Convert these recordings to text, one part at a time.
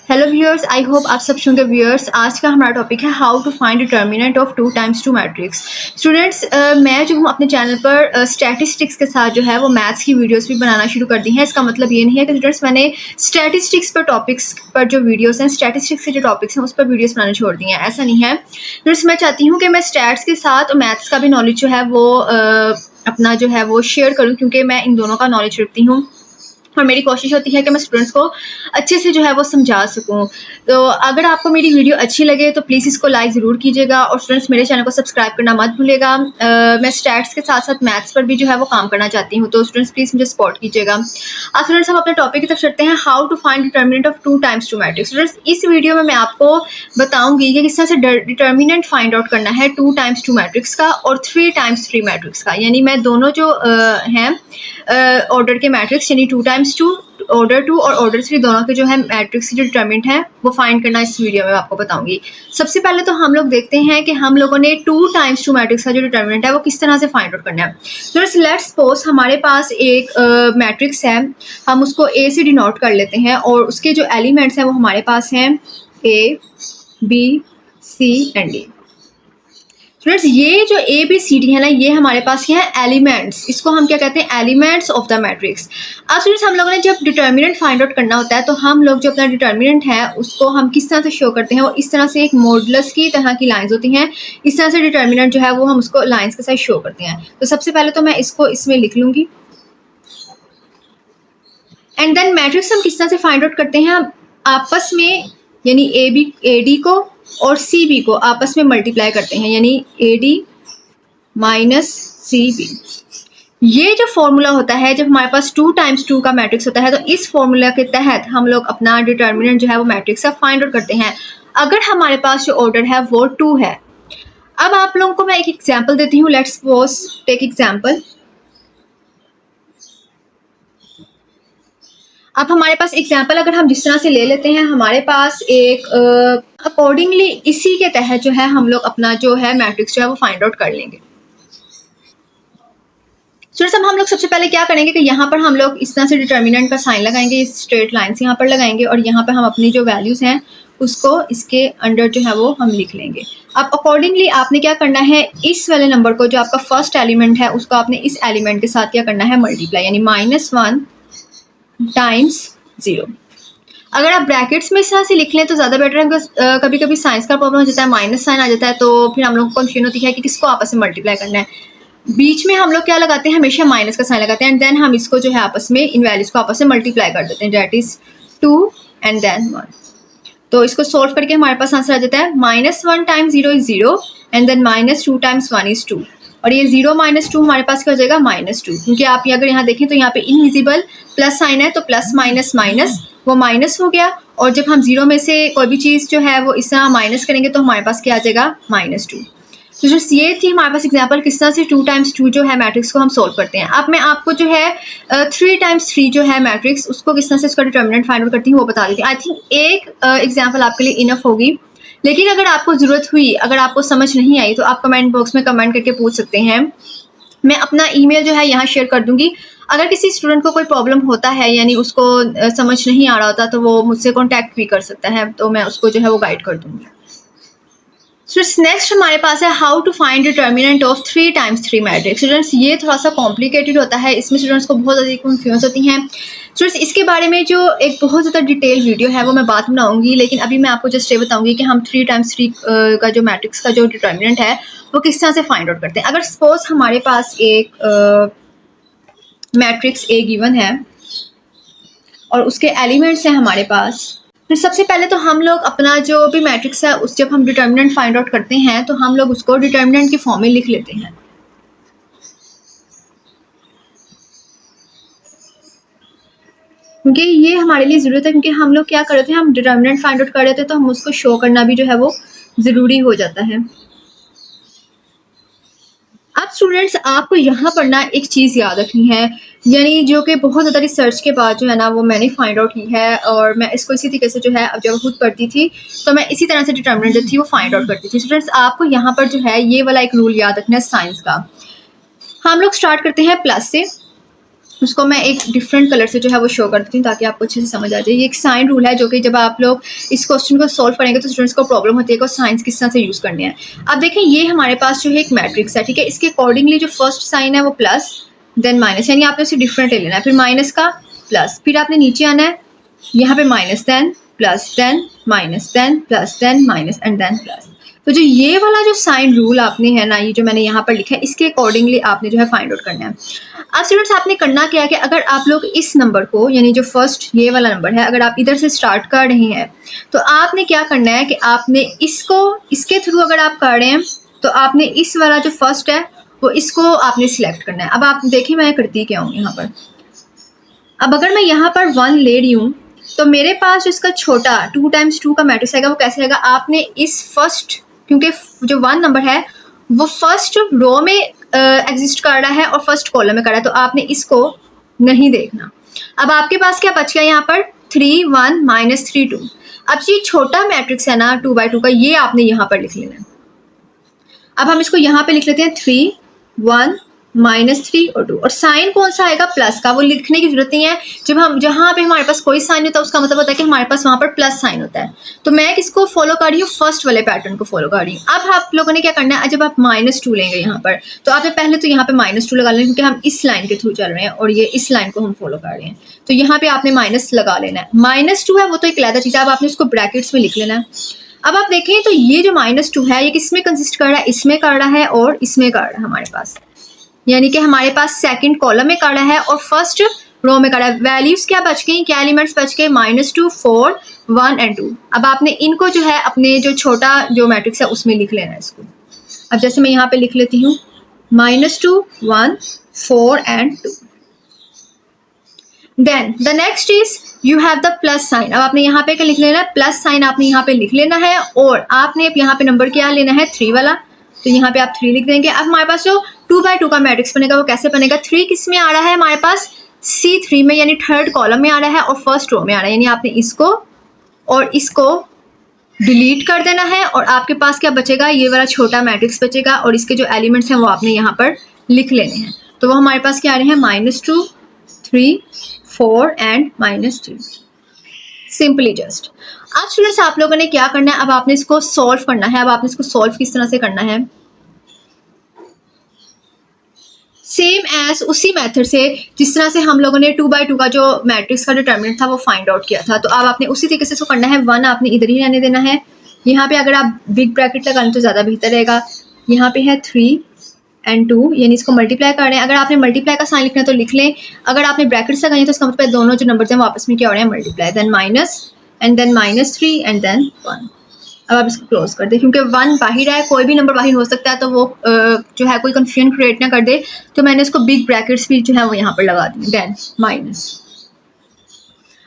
Hello viewers, I hope आप सब होंगे व्यूअर्स। आज का हमारा टॉपिक है how to find determinant of 2 × 2 matrix. Students, मैं जो हूँ अपने चैनल पर स्टैटिस्टिक्स के साथ जो है वो मैथ्स की वीडियोस भी बनाना शुरू कर दी हैं। इसका मतलब ये नहीं है कि स्टूडेंट्स मैंने स्टैटिस्टिक्स पर टॉपिक्स पर जो वीडियोस हैं, स्टैटिस्टिक्स के जो टॉपिक्स हैं उस पर वीडियोस बनाना छोड़ दी हैं, ऐसा नहीं है। स्टूडेंट्स, मैं चाहती हूँ कि मैं स्टैट्स के साथ मैथ्स का भी नॉलेज जो है वो अपना जो है वो शेयर करूँ, क्योंकि मैं इन दोनों का नॉलेज रखती हूँ और मेरी कोशिश होती है कि मैं स्टूडेंट्स को अच्छे से जो है वो समझा सकूं। तो अगर आपको मेरी वीडियो अच्छी लगे तो प्लीज़ इसको लाइक ज़रूर कीजिएगा और स्टूडेंट्स मेरे चैनल को सब्सक्राइब करना मत भूलिएगा। मैं स्टैट्स के साथ साथ मैथ्स पर भी जो है वो काम करना चाहती हूँ, तो स्टूडेंट्स प्लीज़ मुझे सपोर्ट कीजिएगा। अब स्टूडेंट्स हम अपने टॉपिक की तरफ चलते हैं, how to find determinant of 2 × 2 matrix. Students, इस वीडियो में मैं आपको बताऊंगी कि किस तरह से डिटर्मिनेंट फाइंड आउट करना है 2 × 2 मैट्रिक्स का और 3 × 3 मैट्रिक्स का। यानी मैं दोनों जो हैं ऑर्डर के मैट्रिक्स यानी 2 × 2 ऑर्डर 2 और ऑर्डर 3 दोनों के जो है मैट्रिक्स की जो डिटर्मिनेंट है वो फाइंड करना इस वीडियो में आपको बताऊंगी। सबसे पहले तो हम लोग देखते हैं कि हम लोगों ने 2 × 2 मैट्रिक्स का जो डिटर्मिनेंट है वो किस तरह से फाइंड आउट करना है। तो लेट्स सपोज हमारे पास एक मैट्रिक्स है, हम उसको ए से डिनोट कर लेते हैं और उसके जो एलिमेंट्स हैं वो हमारे पास हैं A, B, C and D. Students, ये जो ए बी सी डी है ना, ये हमारे पास क्या है, एलिमेंट्स। इसको हम क्या कहते हैं, एलिमेंट्स ऑफ द मैट्रिक्स। अब स्टूडेंट्स, हम लोगों ने जब डिटर्मिनेंट फाइंड आउट करना होता है तो हम लोग जो अपना डिटर्मिनेंट है उसको हम किस तरह से शो करते हैं, वो इस तरह से एक मॉडुलस की तरह की लाइंस होती हैं। इस तरह से डिटर्मिनेंट जो है वो हम उसको लाइंस के साथ शो करते हैं। तो सबसे पहले तो मैं इसको इसमें लिख लूंगी एंड देन मैट्रिक्स हम किस तरह से फाइंड आउट करते हैं, आपस में यानी ए बी ए डी को और सी बी को आपस में मल्टीप्लाई करते हैं, यानी A D minus C B. ये जो फॉर्मूला होता है जब हमारे पास 2 × 2 का मैट्रिक्स होता है, तो इस फॉर्मूला के तहत हम लोग अपना डिटर्मिनेंट जो है वो मैट्रिक्स का फाइंड आउट करते हैं अगर हमारे पास जो ऑर्डर है वो 2 है। अब आप लोगों को मैं एक एग्जांपल देती हूँ। Let's suppose take example. अब हमारे पास एग्जाम्पल अगर हम जिस तरह से ले लेते हैं, हमारे पास एक अकॉर्डिंगली इसी के तहत जो है हम लोग अपना जो है मैट्रिक्स जो है वो फाइंड आउट कर लेंगे। स्टूडेंट्स, अब हम लोग सबसे पहले क्या करेंगे कि यहाँ पर हम लोग इस तरह से डिटर्मिनेंट का साइन लगाएंगे, स्ट्रेट लाइन्स यहाँ पर लगाएंगे और यहाँ पर हम अपनी जो वैल्यूज हैं उसको इसके अंडर जो है वो हम लिख लेंगे। अब अकॉर्डिंगली आपने क्या करना है, इस वाले नंबर को जो आपका फर्स्ट एलिमेंट है उसको आपने इस एलिमेंट के साथ क्या करना है, मल्टीप्लाई, यानी -1 टाइम्स 0। अगर आप ब्रैकेट्स में इस तरह से लिख लें तो ज़्यादा बेटर है, बिकॉज कभी कभी साइंस का प्रॉब्लम हो जाता है, माइनस साइन आ जाता है, तो फिर हम लोग को कंफ्यूजन होती है कि किसको आपस में मल्टीप्लाई करना है। बीच में हम लोग क्या लगाते हैं, हमेशा माइनस का साइन लगाते हैं एंड देन हम इसको जो है आपस में इन वैल्यूज को आपस में मल्टीप्लाई कर देते हैं, दैट इज 2 एंड देन 1। तो इसको सोल्व करके हमारे पास आंसर आ जाता है -1 times 0 is 0 and then -2 times 1 is 2। और ये 0 - 2 हमारे पास क्या हो जाएगा, -2, क्योंकि आप अगर यहाँ देखें तो यहाँ पे इनविजिबल प्लस साइन है, तो प्लस माइनस माइनस वो माइनस हो गया। और जब हम 0 में से कोई भी चीज़ जो है वो इस तरह माइनस करेंगे तो हमारे पास क्या आ जाएगा, -2। तो जो ये थी हमारे पास एग्जांपल किस तरह से 2 × 2 जो है मैट्रिक्स को हम सोल्व करते हैं। अब मैं आपको जो है 3 × 3 जो है मैट्रिक्स उसको किस तरह से इसका डिटर्मिनेंट फाइंड आउट करती हूँ वो बता देती हूँ। आई थिंक एक एग्जांपल आपके लिए इनफ होगी, लेकिन अगर आपको ज़रूरत हुई, अगर आपको समझ नहीं आई तो आप कमेंट बॉक्स में कमेंट करके पूछ सकते हैं। मैं अपना ईमेल जो है यहाँ शेयर कर दूंगी। अगर किसी स्टूडेंट को कोई प्रॉब्लम होता है, यानी उसको समझ नहीं आ रहा होता, तो वो मुझसे कॉन्टैक्ट भी कर सकता है, तो मैं उसको जो है वो गाइड कर दूंगी। नेक्स्ट हमारे पास है how to find determinant of 3 × 3 matrix. Students, ये थोड़ा सा कॉम्प्लिकेटेड होता है, इसमें स्टूडेंट्स को बहुत ज़्यादा कंफ्यूज होती हैं। स्टूडेंट्स, इसके बारे में जो एक बहुत ज़्यादा डिटेल वीडियो है वो मैं बाद में बनाऊंगी, लेकिन अभी मैं आपको जस्ट ये बताऊंगी कि हम 3 × 3 का जो मैट्रिक्स का जो डिटर्मिनेंट है वो किस तरह से फाइंड आउट करते हैं। अगर सपोज हमारे पास एक मैट्रिक्स ए गिवन है और उसके एलिमेंट्स हैं हमारे पास, फिर सबसे पहले तो हम लोग अपना जो भी मैट्रिक्स है उस जब हम डिटर्मिनेंट फाइंड आउट करते हैं तो हम लोग उसको डिटर्मिनेंट की फॉर्म में लिख लेते हैं। क्योंकि ये हमारे लिए ज़रूरत है, क्योंकि हम लोग क्या कर रहे थे, हम डिटर्मिनेंट फाइंड आउट कर रहे थे तो हम उसको शो करना भी जो है वो ज़रूरी हो जाता है। अब स्टूडेंट्स, आपको यहाँ पर ना एक चीज़ याद रखनी है, यानी जो कि बहुत ज़्यादा रिसर्च के बाद जो है ना वो मैंने फाइंड आउट की है, और मैं इसको इसी तरीके से जो है अब जब खुद पढ़ती थी तो मैं इसी तरह से डिटर्मिनेंट जो थी वो फाइंड आउट करती थी। स्टूडेंट्स, आपको यहाँ पर जो है ये वाला एक रूल याद रखना है साइंस का। हम लोग स्टार्ट करते हैं प्लस से, उसको मैं एक डिफरेंट कलर से जो है वो शो कर देती हूँ ताकि आपको अच्छे से समझ आ जाए। ये एक साइन रूल है जो कि जब आप लोग इस क्वेश्चन को सॉल्व करेंगे तो स्टूडेंट्स को प्रॉब्लम होती है कि साइंस किस तरह से यूज़ करनी है। अब देखें ये हमारे पास जो है एक मैट्रिक्स है, ठीक है। इसके अकॉर्डिंगली जो फर्स्ट साइन है वो प्लस देन माइनस, यानी आपने उसे डिफरेंट ले लेना है, फिर माइनस का प्लस, फिर आपने नीचे आना है यहाँ पे minus then plus then minus then plus then minus and then plus. तो जो ये वाला जो साइन रूल आपने है ना, ये जो मैंने यहाँ पर लिखा है, इसके अकॉर्डिंगली आपने जो है फाइंड आउट करना है। अब स्टूडेंट्स आपने करना क्या है कि अगर आप लोग इस नंबर को, यानी जो फर्स्ट ये वाला नंबर है, अगर आप इधर से स्टार्ट कर रहे हैं तो आपने क्या करना है कि आपने इसको इसके थ्रू अगर आप कर रहे हैं तो आपने इस वाला जो फर्स्ट है वो इसको आपने सिलेक्ट करना है। अब आप देखिए मैं करती क्या हूँ यहाँ पर। अब अगर मैं यहाँ पर 1 ले रही हूँ तो मेरे पास जो इसका छोटा 2 टाइम्स 2 का मैट्रिक्स आएगा वो कैसे आएगा, आपने इस फर्स्ट, क्योंकि जो 1 नंबर है वो फर्स्ट रो में एग्जिस्ट कर रहा है और फर्स्ट कॉलम में कर रहा है, तो आपने इसको नहीं देखना। अब आपके पास क्या बच गया यहाँ पर 3 1 माइनस 3 2। अब ये छोटा मैट्रिक्स है ना 2 बाई 2 का, ये आपने यहाँ पर लिख लेना है। अब हम इसको यहाँ पे लिख लेते हैं 3 1 माइनस 3 और 2, और साइन कौन सा आएगा, प्लस का। वो लिखने की जरूरत नहीं है, जब हम जहाँ पे हमारे पास कोई साइन होता है उसका मतलब होता है कि हमारे पास वहाँ पर प्लस साइन होता है। तो मैं किसको फॉलो कर रही हूँ, फर्स्ट वाले पैटर्न को फॉलो कर रही हूँ। अब आप लोगों ने क्या करना है, जब आप -2 लेंगे यहाँ पर तो आपने पहले तो यहाँ पे -2 लगा लेना, क्योंकि हम इस लाइन के थ्रू चल रहे हैं और ये इस लाइन को हम फॉलो कर रहे हैं, तो यहाँ पे आपने माइनस लगा लेना है। -2 है वो तो एक अलग चीज़ है, अब आपने उसको ब्रैकेट्स में लिख लेना है। अब आप देखें तो ये जो -2 है ये किसमें कंसिस्ट कर रहा है, इसमें कर रहा है और इसमें कर रहा है हमारे पास, यानी कि हमारे पास सेकंड कॉलम में कर रहा है और फर्स्ट रो में कर रहा है। वैल्यूज क्या बच गई, क्या एलिमेंट्स बच गए, -2 4 1 एंड 2। अब आपने इनको जो है अपने जो छोटा जो मैट्रिक्स है उसमें लिख लेना है इसको। अब जैसे मैं यहाँ पे लिख लेती हूँ -2 1 4 and 2। Then the next is you have the plus sign. अब आपने यहाँ पे क्या लिख लेना है, प्लस साइन आपने यहाँ पे लिख लेना है, और आपने अब यहाँ पे नंबर क्या लेना है 3 वाला, तो यहाँ पे आप 3 लिख देंगे। अब हमारे पास जो 2 बाई 2 का मैट्रिक्स बनेगा वो कैसे बनेगा, 3 किस में आ रहा है हमारे पास, C3 में, यानी थर्ड कॉलम में आ रहा है और फर्स्ट रो में आ रहा है, यानी आपने इसको और इसको डिलीट कर देना है और आपके पास क्या बचेगा, ये वाला छोटा मैट्रिक्स बचेगा और इसके जो एलिमेंट्स हैं वो आपने यहाँ पर लिख लेने हैं। तो वो हमारे पास क्या आ रहे हैं, -2 3 4 एंड -3, सिंपली जस्ट। अब स्टूडेंट्स आप लोगों ने क्या करना है, अब आपने इसको सॉल्व करना है। अब आपने इसको सॉल्व किस तरह से करना है, सेम एज उसी मेथड से जिस तरह से हम लोगों ने 2 बाई 2 का जो मैट्रिक्स का डिटर्मिनेंट था वो फाइंड आउट किया था। तो अब आपने उसी तरीके से इसको करना है। 1 आपने इधर ही रहने देना है, यहाँ पे अगर आप बिग ब्रैकेट लगा लें तो ज़्यादा बेहतर रहेगा। यहाँ पे है 3 एंड 2, यानी इसको मल्टीप्लाई कर रहे हैं। अगर आपने मल्टीप्लाई का साइन लिखना है तो लिख लें, अगर आपने ब्रैकेट्स लगाई तो इसका मतलब दोनों जो नंबर हैं वो आपस में क्या हो रहे हैं, multiply, then minus and then -3 and then 1। अब आप इसको क्लोज कर दे, क्योंकि 1 बाहर है, कोई भी नंबर बाहर हो सकता है, तो वो जो है कोई कंफ्यूजन क्रिएट ना कर दे, तो मैंने इसको बिग ब्रैकेट्स भी जो है वो यहाँ पर लगा दी। देन माइनस,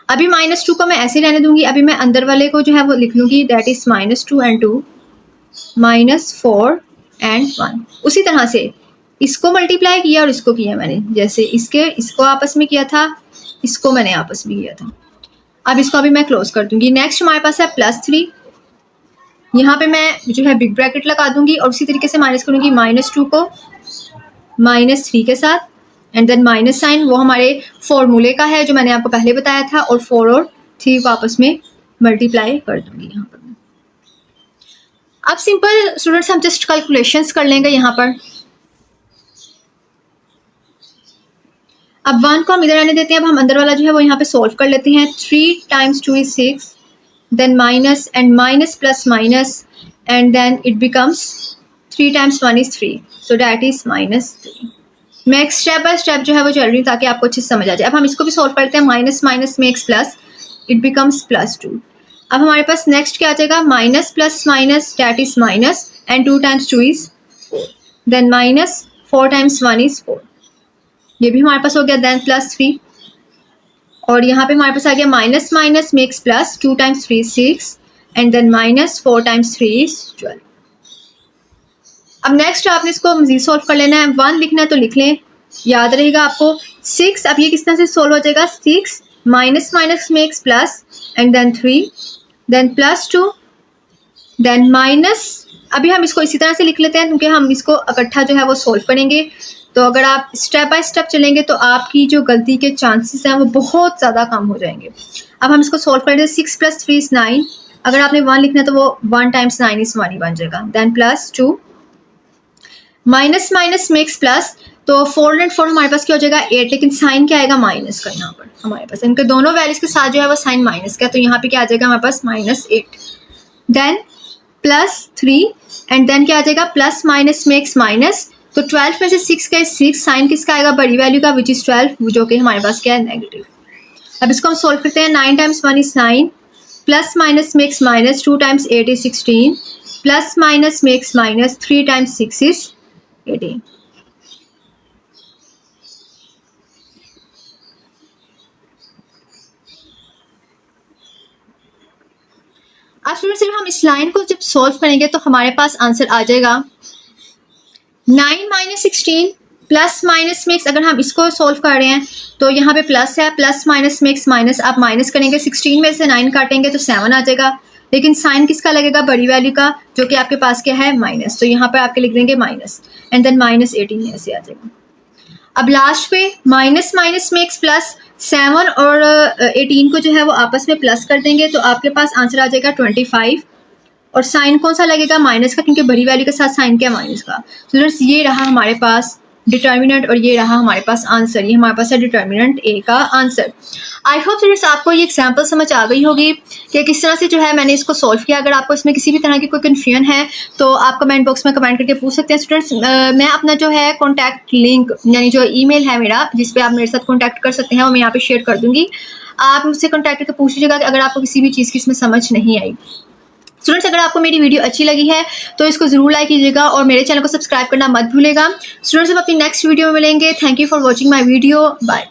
अभी -2 को मैं ऐसे रहने दूंगी, अभी मैं अंदर वाले को जो है वो लिख लूंगी, दैट इज -2 एंड 2 -4 एंड 1। उसी तरह से इसको मल्टीप्लाई किया और इसको किया मैंने, जैसे इसको आपस में किया था, इसको मैंने आपस में किया था। अब इसको अभी मैं क्लोज कर दूंगी। नेक्स्ट हमारे पास है +3, यहाँ पे मैं जो है बिग ब्रैकेट लगा दूंगी और उसी तरीके से माइनस करूंगी -2 को -3 के साथ, एंड देन माइनस साइन, वो हमारे फॉर्मूले का है जो मैंने आपको पहले बताया था, और 4 और 3 को आपस में मल्टीप्लाई कर दूंगी यहाँ पर। अब सिंपल स्टूडेंट्स हम जस्ट कैलकुलेशंस कर लेंगे यहाँ पर। अब 1 को हम इधर आने देते हैं, अब हम अंदर वाला जो है वो यहाँ पे सोल्व कर लेते हैं। 3 times 2 is 6, then minus and minus plus minus, and then it becomes 3 times 1 is 3, so that is -3। मैं एक स्टेप बाय स्टेप जो है वो चल रही हूँ ताकि आपको अच्छे से समझ आ जाए। अब हम इसको भी सॉल्व करते हैं, minus minus makes plus, it becomes +2। अब हमारे पास नेक्स्ट क्या आ जाएगा, minus plus minus, that is minus, and 2 times 2 is 4, then -4 times 1 is 4, ये भी हमारे पास हो गया, देन +3, और यहाँ पे हमारे पास आ गया minus minus makes plus, 2 times 3 6, and then -4 times 3 is 12। अब नेक्स्ट आपने इसको मजीद सॉल्व कर लेना है। 1 लिखना है तो लिख लें, याद रहेगा आपको। 6, अब ये किस तरह से सॉल्व हो जाएगा, 6 minus minus makes plus, and then 3, then +2, then minus, अभी हम इसको इसी तरह से लिख लेते हैं क्योंकि हम इसको इकट्ठा जो है वो सॉल्व करेंगे। तो अगर आप स्टेप बाय स्टेप चलेंगे तो आपकी जो गलती के चांसेस हैं वो बहुत ज़्यादा कम हो जाएंगे। अब हम इसको सॉल्व करेंगे। 6 + 3 = 9। अगर आपने 1 लिखना है तो वो 1 × 9 = 1 ही बन जाएगा। Then +2 minus minus makes plus, तो 4 और 4 हमारे पास क्या हो जाएगा 8, लेकिन साइन क्या आएगा माइनस का। यहाँ पर हमारे पास इनके दोनों वैल्यूज के साथ जो है वो साइन माइनस का, तो यहाँ पे क्या आ जाएगा हमारे पास -8। देन +3 एंड देन क्या आ जाएगा प्लस माइनस मेक्स माइनस, तो 12 में से 6 का 6, साइन किसका आएगा बड़ी वैल्यू का विच इज 12, जो कि हमारे पास क्या है नेगेटिव। अब इसको हम सोल्व करते हैं। 9 × 1 = 9, plus minus makes minus, 2 × 8 = 16, plus minus makes minus, 3 × 6 = 18। अब स्टूडेंट सिर्फ हम इस लाइन को जब सॉल्व करेंगे तो हमारे पास आंसर आ जाएगा 9 - 16 प्लस माइनस मेक्स। अगर हम इसको सॉल्व कर रहे हैं तो यहाँ पे प्लस है, प्लस माइनस मेक्स माइनस, आप माइनस करेंगे 16 में से 9 काटेंगे तो 7 आ जाएगा, लेकिन साइन किसका लगेगा बड़ी वैल्यू का, जो कि आपके पास क्या है माइनस, तो यहाँ पे आपके लिख देंगे माइनस एंड देन -18 ऐसे आ जाएगा। अब लास्ट पे माइनस माइनस मेक्स प्लस, 7 और 18 को जो है वो आपस में प्लस कर देंगे तो आपके पास आंसर आ जाएगा 25। और साइन कौन सा लगेगा माइनस का, क्योंकि बड़ी वैल्यू के साथ साइन क्या माइनस का। स्टूडेंट्स ये रहा हमारे पास डिटर्मिनेंट और ये रहा हमारे पास आंसर। ये हमारे पास है डिटर्मिनेंट ए का आंसर। आई होप स्टूडेंट्स आपको ये एग्जांपल समझ आ गई होगी कि किस तरह से जो है मैंने इसको सॉल्व किया। अगर आपको इसमें किसी भी तरह की कोई कन्फ्यूजन है तो आप कमेंट बॉक्स में कमेंट करके पूछ सकते हैं। स्टूडेंट्स मैं अपना जो है कॉन्टैक्ट लिंक यानी जो ईमेल है मेरा जिस पे आप मेरे साथ कॉन्टैक्ट कर सकते हैं वो मैं यहाँ पे शेयर कर दूँगी। आप मुझसे कॉन्टैक्ट करके पूछ लीजिएगा कि अगर आपको किसी भी चीज़ की इसमें समझ नहीं आई। स्टूडेंट्स अगर आपको मेरी वीडियो अच्छी लगी है तो इसको जरूर लाइक कीजिएगा और मेरे चैनल को सब्सक्राइब करना मत भूलिएगा। स्टूडेंट्स अब अपनी नेक्स्ट वीडियो में मिलेंगे। Thank you for watching my video. Bye.